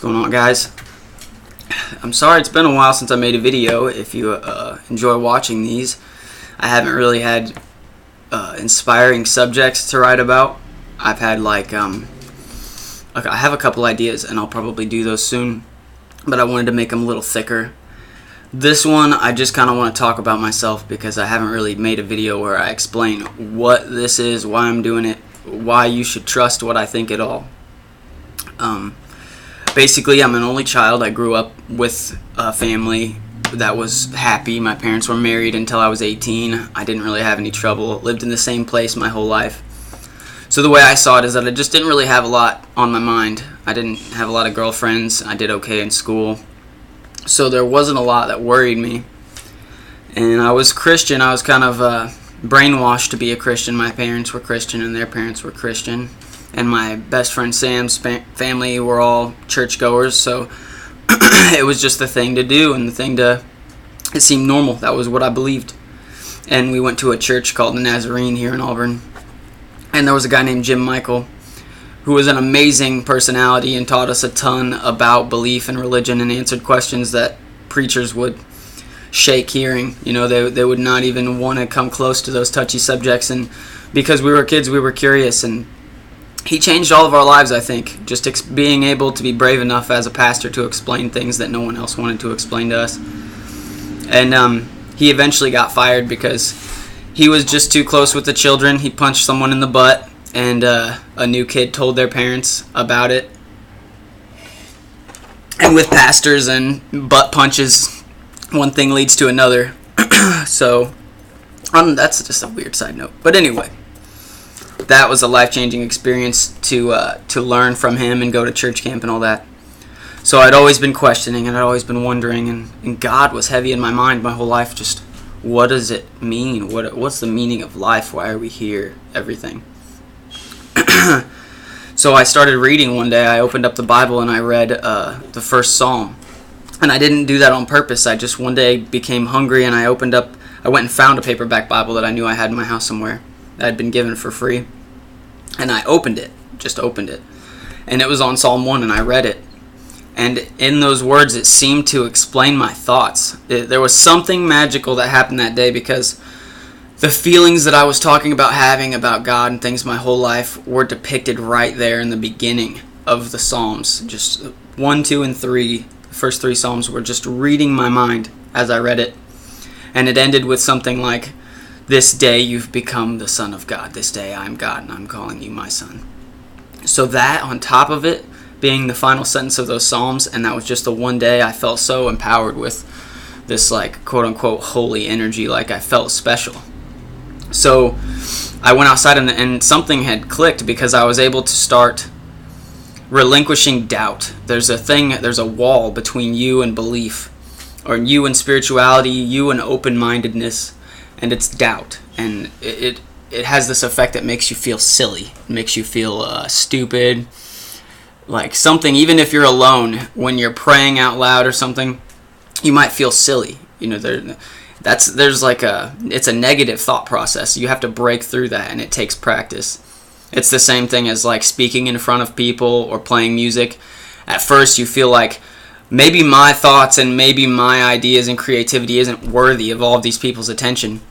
going on, guys? I'm sorry it's been a while since I made a video. If you enjoy watching these, I haven't really had inspiring subjects to write about. I've had I have a couple ideas and I'll probably do those soon, but I wanted to make them a little thicker. This one I just kind of want to talk about myself because I haven't really made a video where I explain what this is, why I'm doing it, why you should trust what I think at all. Basically, I'm an only child. I grew up with a family that was happy. My parents were married until I was 18. I didn't really have any trouble. Lived in the same place my whole life. So the way I saw it is that I just didn't really have a lot on my mind. I didn't have a lot of girlfriends. I did okay in school. So there wasn't a lot that worried me. And I was Christian. I was kind of brainwashed to be a Christian. My parents were Christian and their parents were Christian. And my best friend Sam's family were all churchgoers, so it was just the thing to do and it seemed normal. That was what I believed. And we went to a church called the Nazarene here in Auburn. And there was a guy named Jim Michael who was an amazing personality and taught us a ton about belief and religion and answered questions that preachers would shake hearing. You know, they would not even want to come close to those touchy subjects. And because we were kids, we were curious, and he changed all of our lives, I think, just being able to be brave enough as a pastor to explain things that no one else wanted to explain to us. And he eventually got fired because he was just too close with the children. He punched someone in the butt, and a new kid told their parents about it. And with pastors and butt punches, one thing leads to another. So that's just a weird side note. But anyway, that was a life-changing experience to learn from him and go to church camp and all that. So I'd always been questioning and I'd always been wondering, and God was heavy in my mind my whole life. Just, what does it mean? What's the meaning of life? Why are we here? Everything. So I started reading one day. I opened up the Bible and I read the first Psalm. And I didn't do that on purpose. I just one day became hungry and I went and found a paperback Bible that I knew I had in my house somewhere that had been given for free. And I just opened it. And it was on Psalm 1 and I read it. And in those words, it seemed to explain my thoughts. There was something magical that happened that day because the feelings that I was talking about having about God and things my whole life were depicted right there in the beginning of the Psalms. Just 1, 2, and 3. The first 3 Psalms were just reading my mind as I read it. And it ended with something like, "This day you've become the Son of God. This day I am God and I'm calling you my son." So that, on top of it being the final sentence of those Psalms, and that was just the one day, I felt so empowered with this, like, quote-unquote holy energy, like I felt special. So I went outside and something had clicked because I was able to start relinquishing doubt. There's a wall between you and belief, or you and spirituality, you and open-mindedness, and it's doubt. And it has this effect that makes you feel silly. It makes you feel stupid. Like something, even if you're alone, when you're praying out loud or something, you might feel silly. You know, it's a negative thought process. You have to break through that, and it takes practice. It's the same thing as like speaking in front of people or playing music. At first, you feel like maybe my thoughts and maybe my ideas and creativity isn't worthy of all of these people's attention.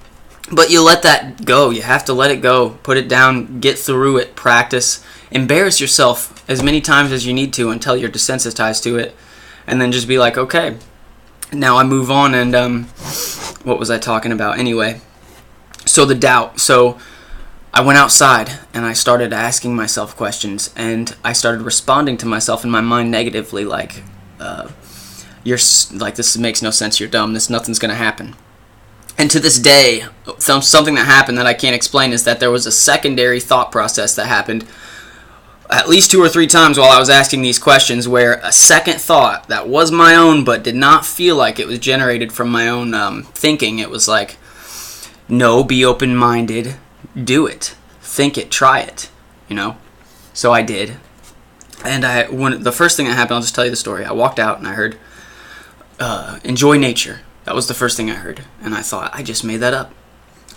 But you let that go. You have to let it go. Put it down. Get through it. Practice. Embarrass yourself as many times as you need to until you're desensitized to it. And then just be like, okay, now I move on. And what was I talking about? Anyway, so the doubt. So I went outside and I started asking myself questions. And I started responding to myself in my mind negatively, like, this makes no sense. You're dumb. Nothing's going to happen. And to this day, something that happened that I can't explain is that there was a secondary thought process that happened at least 2 or 3 times while I was asking these questions, where a second thought that was my own but did not feel like it was generated from my own thinking. It was like, no, be open-minded, do it, think it, try it, you know? So I did. And when the first thing that happened, I'll just tell you the story. I walked out and I heard, enjoy nature. That was the first thing I heard. And I thought, I just made that up.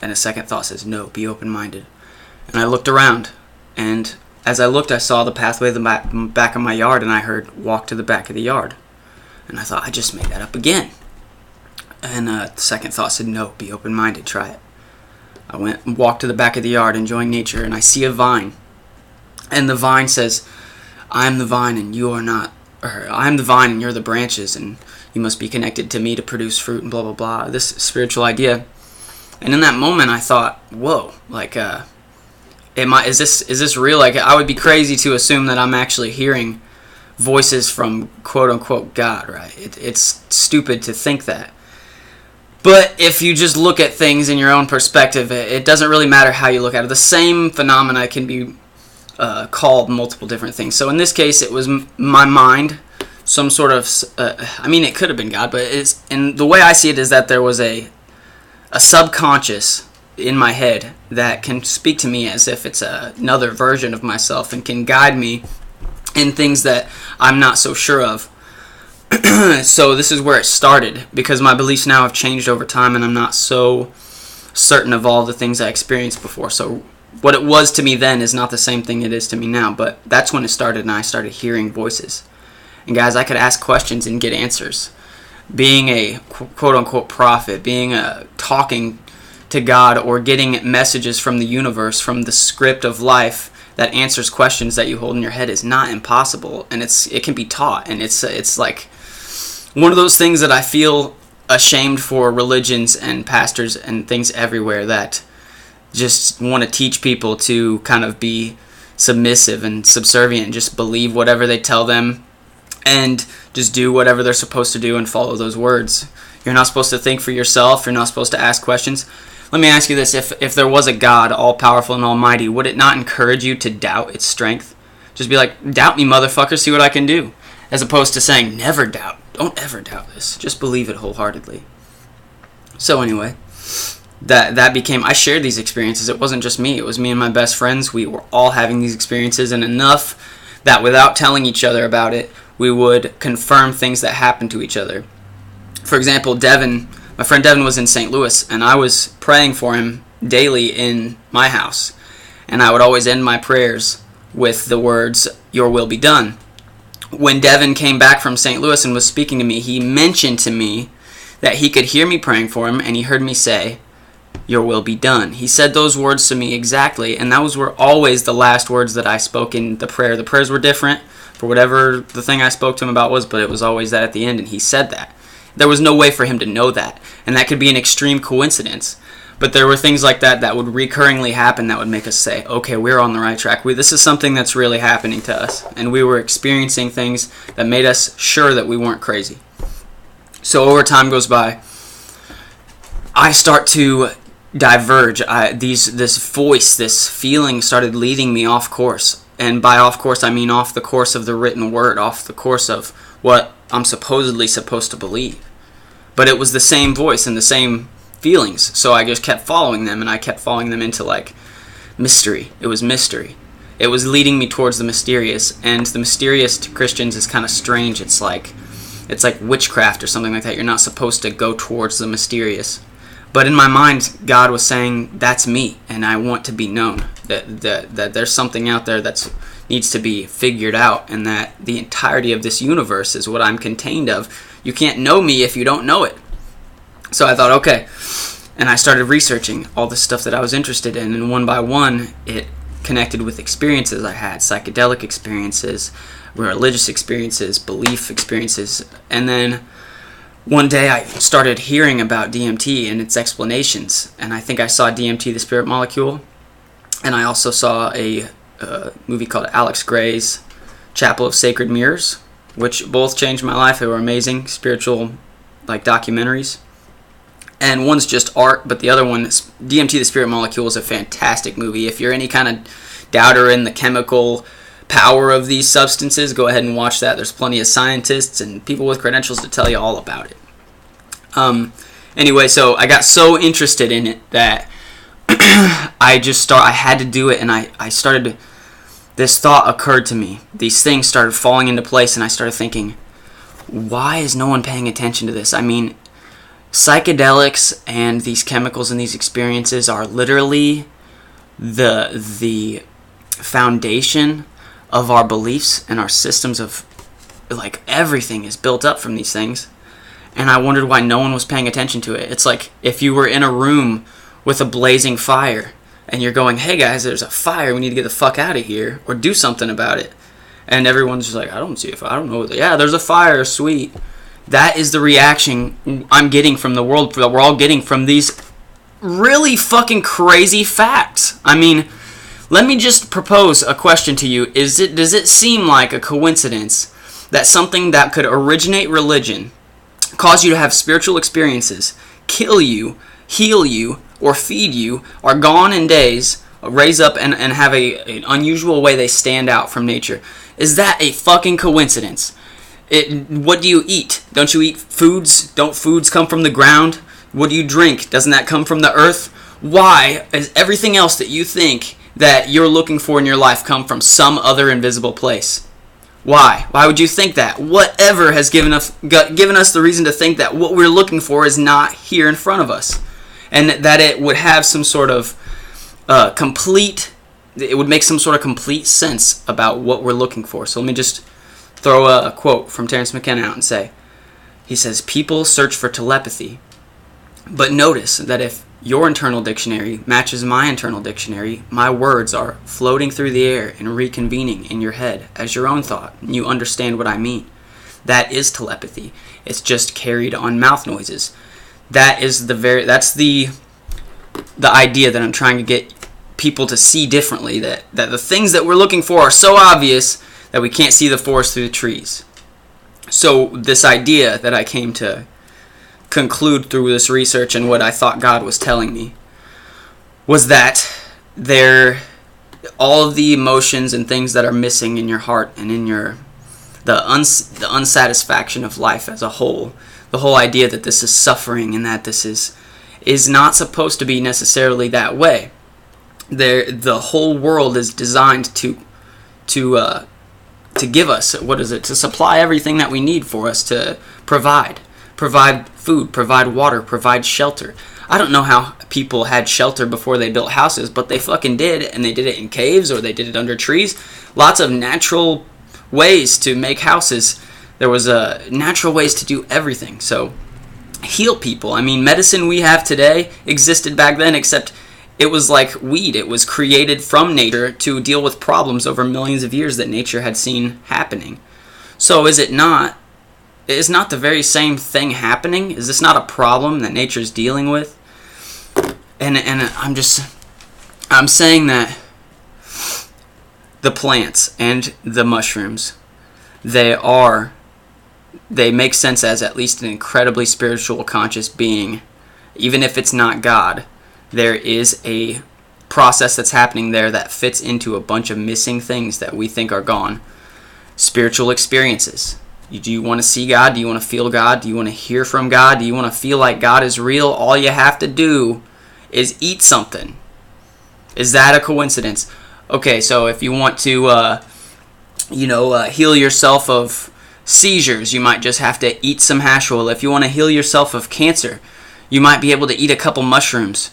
And a second thought says, no, be open-minded. And I looked around, and as I looked, I saw the pathway to the back of my yard, and I heard, "Walk to the back of the yard." And I thought, I just made that up again. And the second thought said, no, be open-minded, try it. I went and walked to the back of the yard, enjoying nature, and I see a vine. And the vine says, I am the vine and you are not, or I am the vine and you're the branches, and you must be connected to me to produce fruit, and blah, blah, blah. This spiritual idea. And in that moment, I thought, whoa, like, is this real? Like, I would be crazy to assume that I'm actually hearing voices from quote-unquote God, right? It's stupid to think that. But if you just look at things in your own perspective, it doesn't really matter how you look at it. The same phenomena can be called multiple different things. So in this case, it was my mind, some sort of, it could have been God, but and the way I see it is that there was a subconscious in my head that can speak to me as if it's another version of myself and can guide me in things that I'm not so sure of. So this is where it started, because my beliefs now have changed over time and I'm not so certain of all the things I experienced before. So what it was to me then is not the same thing it is to me now, but that's when it started, and I started hearing voices. And guys, I could ask questions and get answers. Being a quote-unquote prophet, talking to God, or getting messages from the universe, from the script of life that answers questions that you hold in your head, is not impossible, and it can be taught. And it's like one of those things that I feel ashamed for religions and pastors and things everywhere that just want to teach people to kind of be submissive and subservient and just believe whatever they tell them and just do whatever they're supposed to do and follow those words. You're not supposed to think for yourself. You're not supposed to ask questions. Let me ask you this. If there was a God, all-powerful and almighty, would it not encourage you to doubt its strength? Just be like, doubt me, motherfucker, see what I can do. As opposed to saying, never doubt. Don't ever doubt this. Just believe it wholeheartedly. So anyway, that became, I shared these experiences. It wasn't just me. It was me and my best friends. We were all having these experiences, and enough that without telling each other about it, we would confirm things that happened to each other. For example, my friend Devin was in St. Louis, and I was praying for him daily in my house. And I would always end my prayers with the words, "Your will be done." When Devin came back from St. Louis and was speaking to me, he mentioned to me that he could hear me praying for him, and he heard me say, "Your will be done." He said those words to me exactly, and those were always the last words that I spoke in the prayer. The prayers were different for whatever the thing I spoke to him about was, but it was always that at the end, and he said that. There was no way for him to know that, and that could be an extreme coincidence. But there were things like that that would recurringly happen that would make us say, okay, we're on the right track. This is something that's really happening to us. And we were experiencing things that made us sure that we weren't crazy. So over time goes by, I start to diverge. This voice, this feeling started leading me off course. And by off course, I mean off the course of the written word, off the course of what I'm supposedly supposed to believe. But it was the same voice and the same feelings, so I just kept following them, and I kept following them into like mystery. It was mystery. It was leading me towards the mysterious, and the mysterious to Christians is kind of strange. It's like witchcraft or something like that. You're not supposed to go towards the mysterious. But in my mind, God was saying, that's me, and I want to be known, that there's something out there that needs to be figured out, and that the entirety of this universe is what I'm contained of. You can't know me if you don't know it. So I thought, okay, and I started researching all the stuff that I was interested in, and one by one, it connected with experiences I had, psychedelic experiences, religious experiences, belief experiences, and then one day I started hearing about DMT and its explanations, and I think I saw DMT, the spirit molecule, and I also saw a movie called Alex Gray's Chapel of Sacred Mirrors, which both changed my life. They were amazing spiritual documentaries. And one's just art, but the other one, DMT, the Spirit Molecule, is a fantastic movie. If you're any kind of doubter in the chemical power of these substances, go ahead and watch that. There's plenty of scientists and people with credentials to tell you all about it. Anyway, so I got so interested in it that I had to do it, and I started, this thought occurred to me. These things started falling into place, and I started thinking, why is no one paying attention to this? I mean, psychedelics and these chemicals and these experiences are literally the foundation of our beliefs and our systems of, like, everything is built up from these things. And I wondered why no one was paying attention to it. It's like if you were in a room with a blazing fire and you're going, hey guys, there's a fire, we need to get the fuck out of here or do something about it. And everyone's just like, I don't see a fire, I don't know. Yeah, there's a fire, sweet. That is the reaction I'm getting from the world, that we're all getting from these really fucking crazy facts. I mean, let me just propose a question to you. Does it seem like a coincidence that something that could originate religion, cause you to have spiritual experiences, kill you, heal you, or feed you, are gone in days, raise up and have an unusual way they stand out from nature? Is that a fucking coincidence? What do you eat? Don't you eat foods? Don't foods come from the ground? What do you drink? Doesn't that come from the earth? Why is everything else that you think that you're looking for in your life come from some other invisible place? Why? Why would you think that? Whatever has given us the reason to think that what we're looking for is not here in front of us, and that it would have some sort of it would make some sort of complete sense about what we're looking for. So let me just throw a quote from Terence McKenna out and say, he says, people search for telepathy, but notice that if your internal dictionary matches my internal dictionary, my words are floating through the air and reconvening in your head as your own thought. You understand what I mean. That is telepathy. It's just carried on mouth noises. That's the idea that I'm trying to get people to see differently, that the things that we're looking for are so obvious that we can't see the forest through the trees. So this idea that I came to conclude through this research and what I thought God was telling me was that all of the emotions and things that are missing in your heart and in the unsatisfaction of life as a whole, the whole idea that this is suffering and that this is not supposed to be necessarily that way. The whole world is designed to give us, to supply everything that we need for us to provide food, provide water, provide shelter. I don't know how people had shelter before they built houses, but they fucking did, and they did it in caves or they did it under trees. Lots of natural ways to make houses. There was natural ways to do everything. So heal people. I mean, medicine we have today existed back then, except it was like weed. It was created from nature to deal with problems over millions of years that nature had seen happening. So is not the very same thing happening? Is this not a problem that nature's dealing with? And I'm saying that the plants and the mushrooms, they make sense as at least an incredibly spiritual conscious being. Even if it's not God, there is a process that's happening there that fits into a bunch of missing things that we think are gone. Spiritual experiences. Do you want to see God? Do you want to feel God? Do you want to hear from God? Do you want to feel like God is real? All you have to do is eat something. Is that a coincidence? Okay, so if you want to, heal yourself of seizures, you might just have to eat some hash oil. If you want to heal yourself of cancer, you might be able to eat a couple mushrooms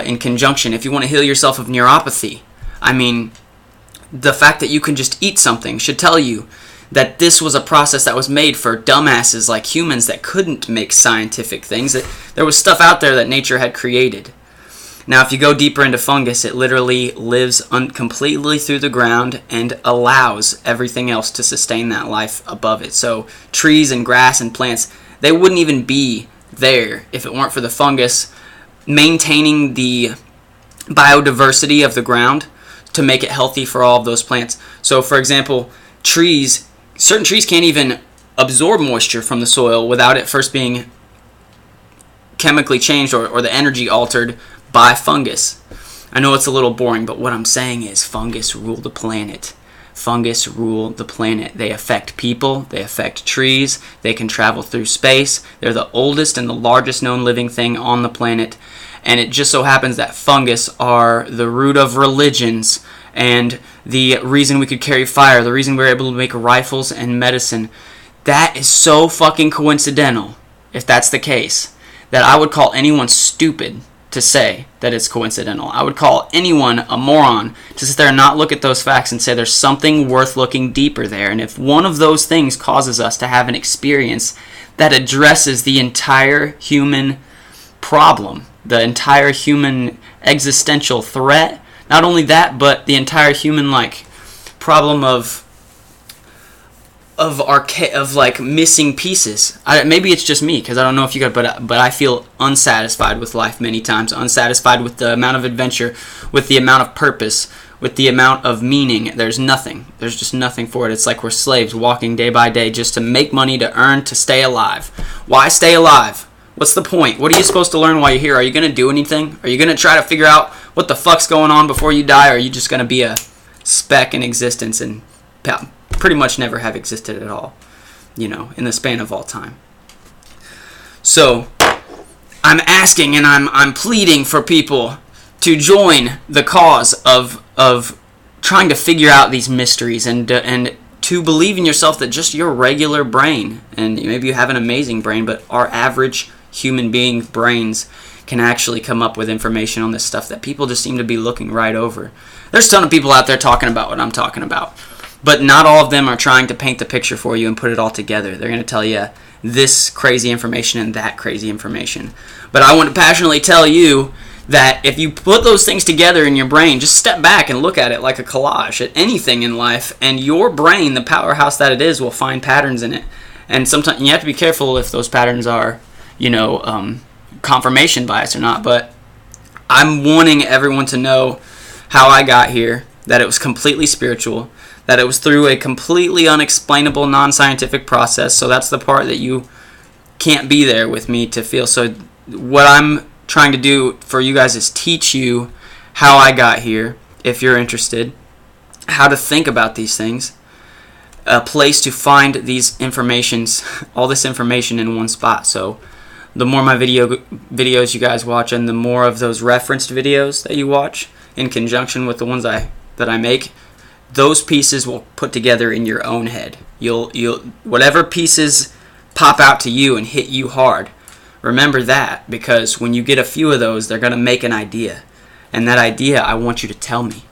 in conjunction. If you want to heal yourself of neuropathy, I mean, the fact that you can just eat something should tell you that this was a process that was made for dumbasses like humans that couldn't make scientific things, that there was stuff out there that nature had created. Now, if you go deeper into fungus, it literally lives completely through the ground and allows everything else to sustain that life above it. So trees and grass and plants, they wouldn't even be there if it weren't for the fungus maintaining the biodiversity of the ground to make it healthy for all of those plants. So, for example, certain trees can't even absorb moisture from the soil without it first being chemically changed or the energy altered by fungus. I know it's a little boring, but what I'm saying is fungus rule the planet. Fungus rule the planet. They affect people, they affect trees, they can travel through space. They're the oldest and the largest known living thing on the planet. And it just so happens that fungus are the root of religions and the reason we could carry fire, the reason we were able to make rifles and medicine. That is so fucking coincidental, if that's the case, that I would call anyone stupid to say that it's coincidental. I would call anyone a moron to sit there and not look at those facts and say there's something worth looking deeper there. And if one of those things causes us to have an experience that addresses the entire human problem, the entire human existential threat, not only that, but the entire human problem of missing pieces. Maybe it's just me, because I don't know if you guys, but I feel unsatisfied with life many times, unsatisfied with the amount of adventure, with the amount of purpose, with the amount of meaning. There's just nothing for it. It's like we're slaves walking day by day just to make money, to earn, to stay alive. Why stay alive? What's the point? What are you supposed to learn while you're here? Are you going to do anything? Are you going to try to figure out what the fuck's going on before you die? Or are you just going to be a speck in existence and pretty much never have existed at all, in the span of all time? So I'm asking and I'm pleading for people to join the cause of trying to figure out these mysteries, and to believe in yourself that just your regular brain, and maybe you have an amazing brain, but our average human being brains can actually come up with information on this stuff that people just seem to be looking right over. There's a ton of people out there talking about what I'm talking about, but not all of them are trying to paint the picture for you and put it all together. They're going to tell you this crazy information and that crazy information. But I want to passionately tell you that if you put those things together in your brain, just step back and look at it like a collage at anything in life, and your brain, the powerhouse that it is, will find patterns in it. And sometimes you have to be careful if those patterns are, confirmation bias or not. But I'm wanting everyone to know how I got here, that it was completely spiritual, that it was through a completely unexplainable, non-scientific process. So that's the part that you can't be there with me to feel. So what I'm trying to do for you guys is teach you how I got here, if you're interested, how to think about these things, a place to find all this information in one spot. So the more my videos you guys watch, and the more of those referenced videos that you watch in conjunction with the ones that I make, those pieces will put together in your own head. You'll whatever pieces pop out to you and hit you hard, remember that, because when you get a few of those, they're going to make an idea. And that idea, I want you to tell me.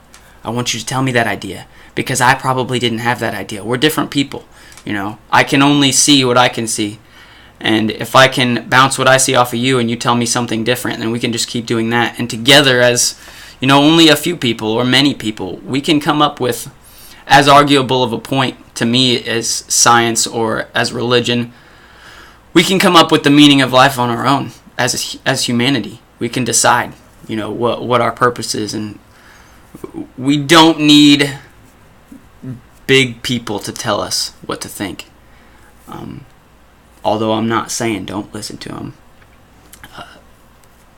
I want you to tell me that idea, because I probably didn't have that idea. We're different people, I can only see what I can see. And if I can bounce what I see off of you and you tell me something different, then we can just keep doing that. And together, as only a few people or many people, we can come up with as arguable of a point to me as science or as religion. We can come up with the meaning of life on our own as humanity. We can decide, what our purpose is, and we don't need big people to tell us what to think. Although I'm not saying don't listen to them.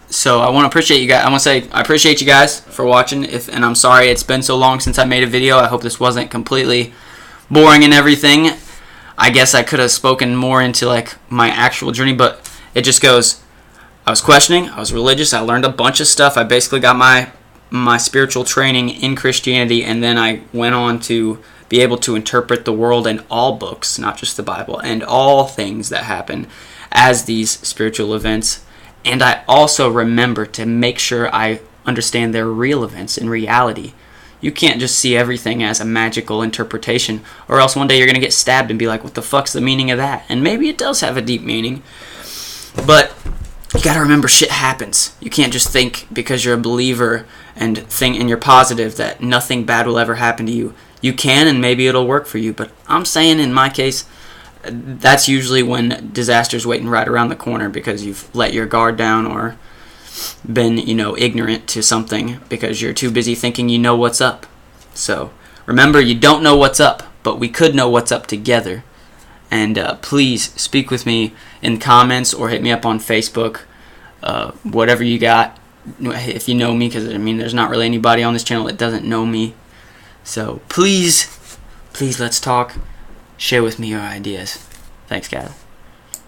So I want to appreciate you guys. I want to say I appreciate you guys for watching. And I'm sorry it's been so long since I made a video. I hope this wasn't completely boring and everything. I guess I could have spoken more into my actual journey, but it just goes, I was questioning, I was religious, I learned a bunch of stuff. I basically got my spiritual training in Christianity, and then I went on to be able to interpret the world and all books, not just the Bible, and all things that happen as these spiritual events. And I also remember to make sure I understand they're real events in reality. You can't just see everything as a magical interpretation, or else one day you're going to get stabbed and be like, what the fuck's the meaning of that? And maybe it does have a deep meaning, but you got to remember shit happens. You can't just think because you're a believer and you're positive that nothing bad will ever happen to you. You can, and maybe it'll work for you, but I'm saying in my case, that's usually when disaster's waiting right around the corner, because you've let your guard down or been, ignorant to something because you're too busy thinking you know what's up. So remember, you don't know what's up, but we could know what's up together. And please speak with me in comments or hit me up on Facebook, whatever you got, if you know me, because there's not really anybody on this channel that doesn't know me. So please let's talk. Share with me your ideas. Thanks, guys.